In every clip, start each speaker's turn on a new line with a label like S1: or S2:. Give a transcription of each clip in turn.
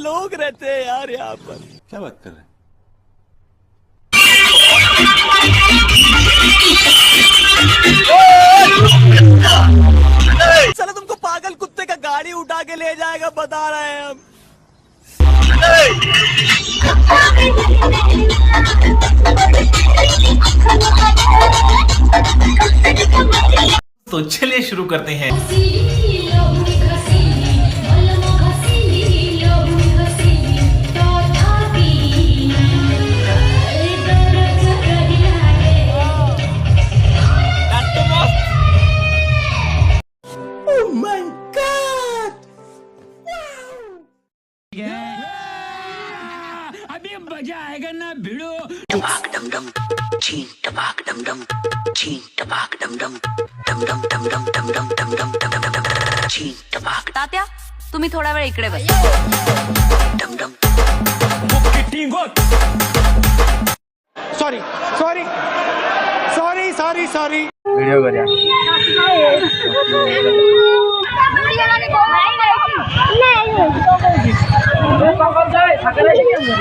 S1: लोग रहते हैं यार यहाँ पर।
S2: क्या बात कर रहे हैं?
S1: चलो तुमको पागल कुत्ते का गाड़ी उठा के ले जाएगा, बता रहे हैं हम।
S3: तो चलिए शुरू करते हैं।
S4: अभी मजा आएगा ना भिड़ो।
S5: टबाक डम डम छीन टबाक डम डम छीन टबाक डम डम डम डम डम डम डम डम डम डम डम डम डम छीन टबाक।
S6: तात्या, तुम्ही थोडा वेळ इकडे बस।
S5: डम डम
S1: sorry sorry sorry sorry sorry.
S2: Video कर यार।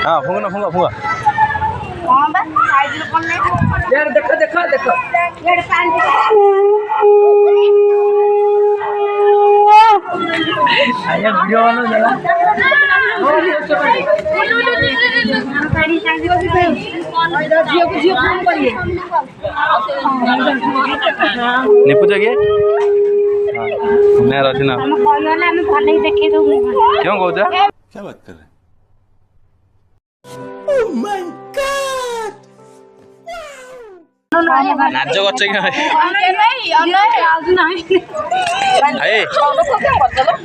S2: हाँ फूंगा फूंगा फूंगा।
S4: यार देखो देखो देखो। आया वीडियो वाला जरा।
S2: निपु जगह नहीं रचना क्यों कहो क्या बात कर रहे हैं? नाच करछ कि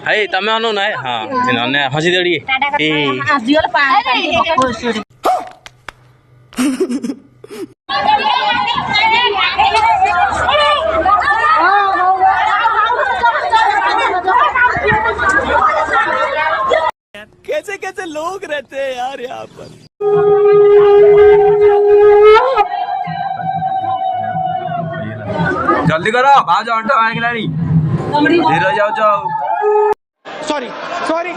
S2: है तमे अनु ना हाँ अन्य हसी देड़ी
S1: कैसे कैसे लोग रहते हैं यार यहाँ पर।
S2: जल्दी करो बाहर जाओ ऑटो आएगा नहीं धीरे जाओ जाओ।
S1: Sorry sorry.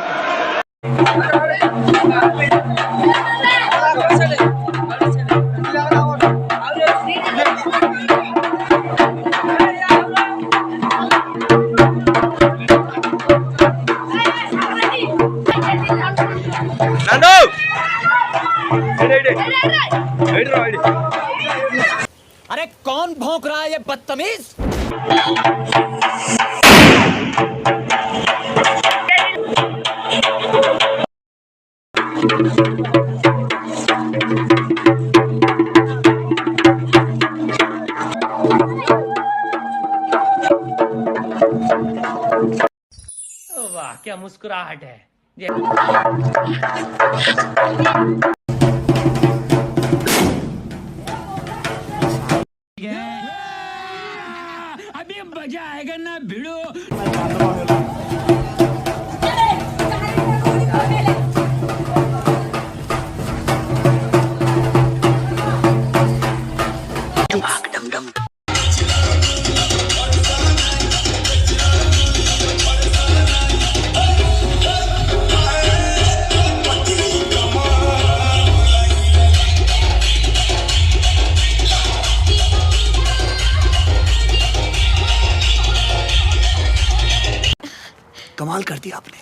S2: नंदू
S1: अरे कौन भौंक रहा है ये बदतमीज।
S4: वाह क्या मुस्कुराहट है। अभी मजा आएगा ना भिड़ो।
S5: टबाक डम डम
S1: कमाल कर दिया आपने।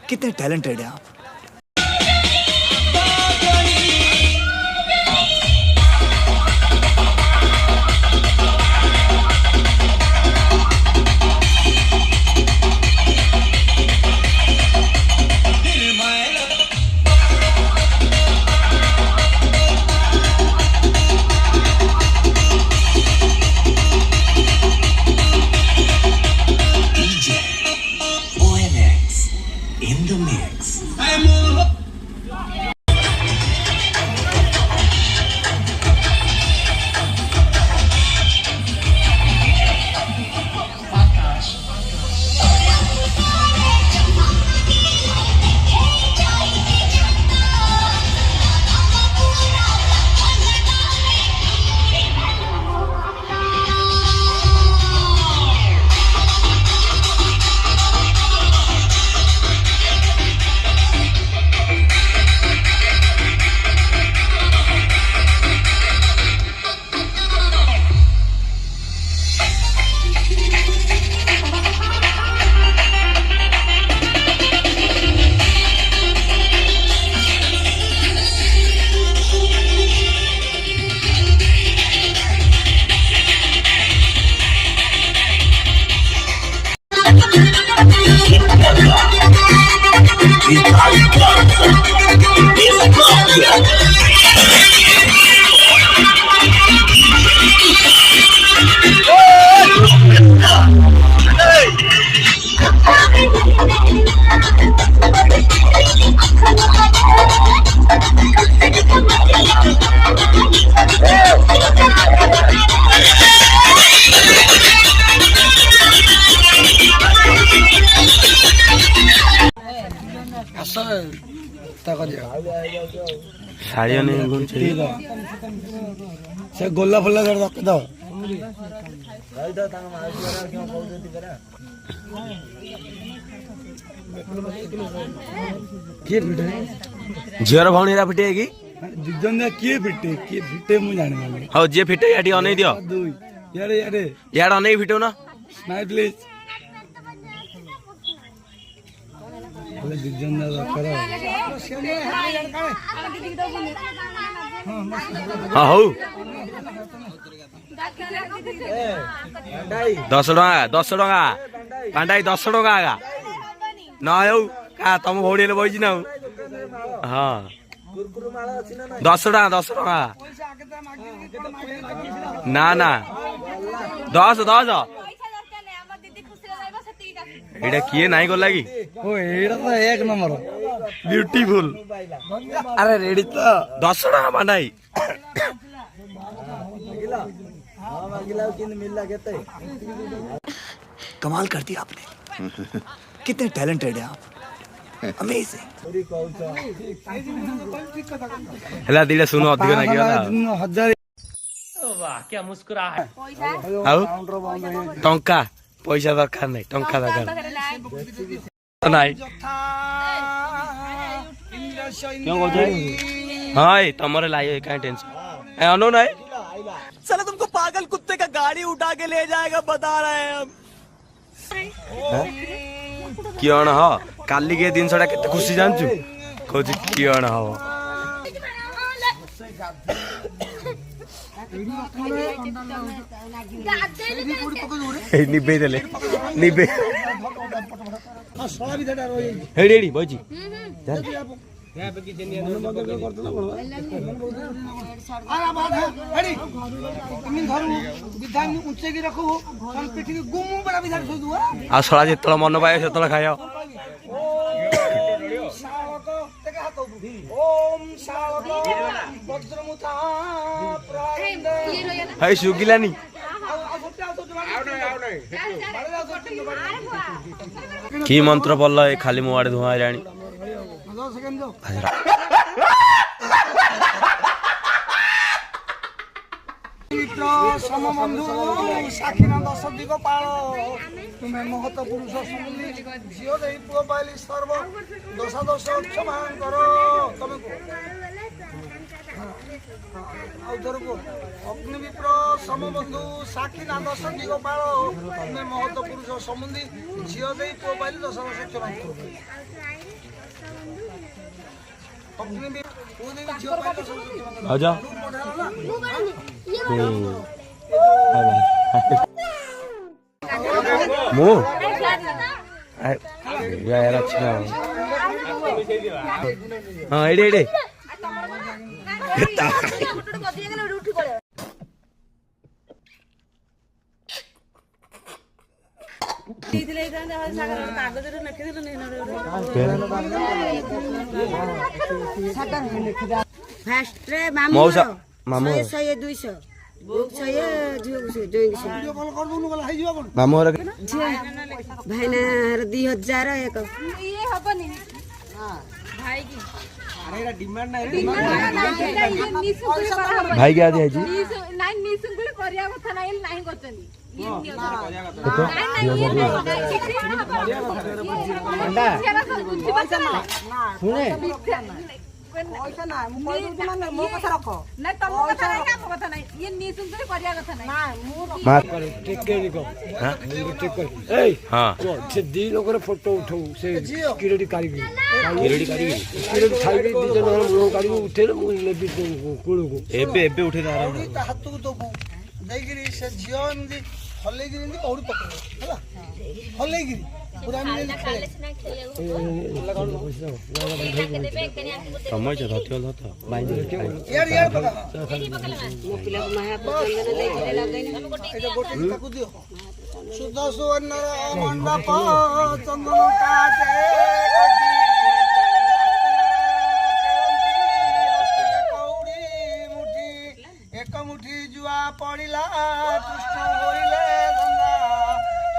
S1: कितने टैलेंटेड हैं आप।
S5: in the mix.
S2: ଶାଢ଼ୀ ଅନେଇ ଘୁଞ୍ଚି
S7: ସେ ଗୋଲା ଫୁଲା ରଖିଦ କିଏ ଫିଟେ
S2: ଝିଅର ଭଉଣୀ ଏରା ଫିଟେ କି
S7: ଦିଜନ କିଏ ଫିଟେ ମୁଁ ଜାଣିନି।
S2: ହଉ ଯିଏ ଫିଟେ ଏଠି ଅନେଇ ଦିଅ
S7: ଇଆଡେ ଇଆଡେ
S2: ଇଆଡେ ଅନେଇ ଫିଟଉ ନା
S7: ସ୍ମାଇଲ୍ ପ୍ଲିଜ୍। ଦିଜନ ଦରକାର
S2: ହଁ ହଉ 10 ଟଙ୍କା ପାଣ୍ଡାଇ 10 ଟଙ୍କା ଆଗା ନ ହଉ ତମ ଭଉଣୀ ହେଲେ ବଇଛି ନା ହଁ 10 ଟଙ୍କା ନା ନା 10 ଏଇଟା କିଏ ନାଇଁ ଗଲା କି
S7: ଏଇଟା ତ 1 ନମ୍ବର
S2: ବ୍ୟୁଟିଫୁଲ
S7: ଆରେ ରେଡି ତ
S2: 10 ଟଙ୍କା ପାଣ୍ଡାଇ
S1: कमाल कर दिया आपने कितने टैलेंटेड है आप अमेजिंग।
S2: ହେଲା ଦିଟା ଶୁନ ଅଧିକ ନାଗିବ ନା
S7: 1000
S2: ଆଉ ଟଙ୍କା ପଇସା ଦରକାର ନାହିଁ ଟଙ୍କା ଦରକାର ନାଇଁ ହଁ ତମର ଲାଇ କାଇଁ ଟେନସନ ଅନଉ ନାଇଁ
S1: साला तुमको पागल कुत्ते का गाड़ी उठा के ले जाएगा बता रहे हैं हम।
S2: किण ह काली के दिन सड़ा केते खुशी जानचु कहू किण ह निबे देले निबे हेडी हेडी बइची आ सड़ा जेतला मन पाए सेतला खायो हाय सुगिलानी की मंत्र पड़ल खाली मो आड़े धुआं जानी
S7: समबंधु साखीना 10 दिग पाल तुम्हें महत पुरुष समूली झील दे पुओ पाइली सर्व दश दश क्षमा करो तुम अग्नि विप्र समबंधु साखीना 10 दिग पाल तुम्हें महत पुरुष समूली झील दे पुओ पाइली दश दश क्षमा करो अग्नि विप्र झील पाइली 10 दश क्षमा करो
S2: आजा मु यार अच्छा हाँ एडे एडे मौसा मामू मामू
S8: भाईना 2001
S2: भाई क्या दिया जी
S8: पैसा ना मु कहि दउ माने मो कथा रख नै त मो कथा नै काम कथा नै ये निसुन तो करिया कथा नै
S2: मार
S7: टेक कर को
S2: हां
S7: टेक कर ए हां से दी लोग रे फोटो उठाऊ से किरेडी कारीगिरी किरेडी खाई दी जन हम कारी उठे मु लेबी कोळो को
S2: एबे एबे उठे जा रहा
S7: है हाथ को दबु देगिरी से जियो एमदी हलेगिरी एमदी कोड़ी पकड़ हला हलेगिरी पूरा मिले खेले
S2: समय से धतियल धत बाइन
S7: यार यार पका
S8: मो पिला माया चंदन दे खेले लगैनी
S7: एटा गोटे ताकू दियो सुध सुवर्णर मंडप चंदन काटे कौड़ी मुठी एक मुठी जुआ पड़िला तुष्ट होइले धंदा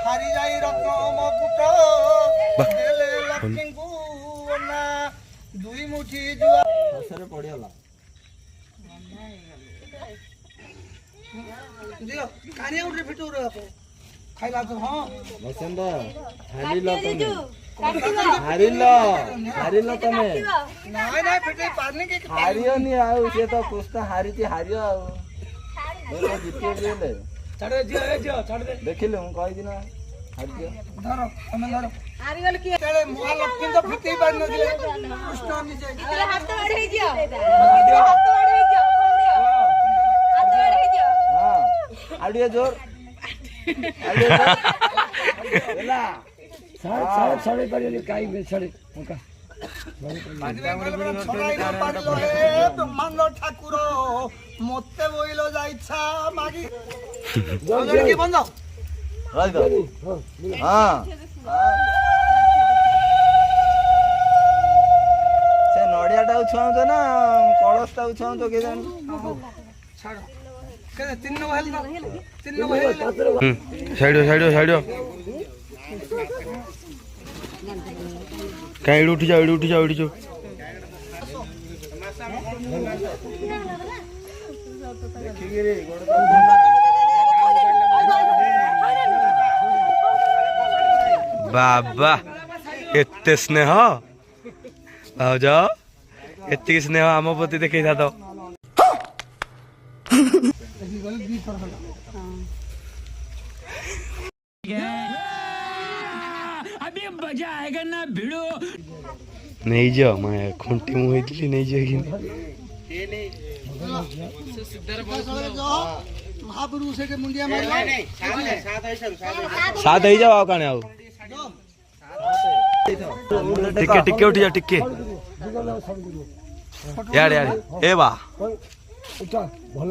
S7: हारी जाई रत्न मकुट देले लक्ष्मी को ना
S2: ହାରିଲ ତମେ ହାରିବନି ଆଉ ସେ ତ କୁସ୍ତା ହାରିଛି ହାରିବ ଆଉ ଜିତିବ ବି ହେଲେ ଦେଖିଲେ ମୁଁ କହିଛି ନା ହାରିଯିବ
S8: ହାରିଗଲେ କିଏ
S1: ମହାଲକ୍ଷ୍ମୀ ତ ଫିଟେଇ ପାରିନଥିଲେ କୃଷ୍ଣ ନିଜେ
S8: ହାତ ବଢେଇ ଦିଅ ହାତ ବଢେଇ ଦିଅ ହାତ ବଢେଇ ଦିଅ
S2: ହଁ ଆଉ ଟିକେ ଜୋର ହେଲା
S7: ଛଡେଇ ପାରିବନି କାହିଁ ଛଡେ
S1: ବ୍ରହ୍ମାଣ୍ଡ ଠାକୁର ମତେ ବୋଇଲ ଯାଇଛା ମାଗି କିଏ ବନ୍ଧ
S2: ସେ ନଡିଆ ଟାକୁ ଛୁଆଉଛ ନା କଳସ ଟାକୁ ଛୁଆଉଛ କିଏ ଜାଣି କାଇଁ ଏଠି ଉଠିଯାଉ ଏଠି ଉଠିଯାଉ ଏଠି ଯାଉ ବାବା ଏତେ ସ୍ନେହ ଭାଉଜ ଏତିକି ସ୍ନେହ ଆମ ପ୍ରତି ଦେଖେଇଥା ତ
S4: अभी मजा आएगा ना भिड़ो
S2: ନେଇଯାଅ ମା ଖୁଣ୍ଟି ମୁଁ ହେଇଥିଲି ନେଇଯାଅ କି
S1: ମହାପ୍ରଭୁ ସେଠି ମୁଣ୍ଡିଆ ମାରିଲା
S2: ସାତ ହେଇଯାଉ ଆଉ କାଣ ଆଉ ଟିକେ ଟିକେ ଉଠିଯା ଟିକେ ଇଆଡେ ଇଆଡେ ଏ ବା
S7: ଭଲ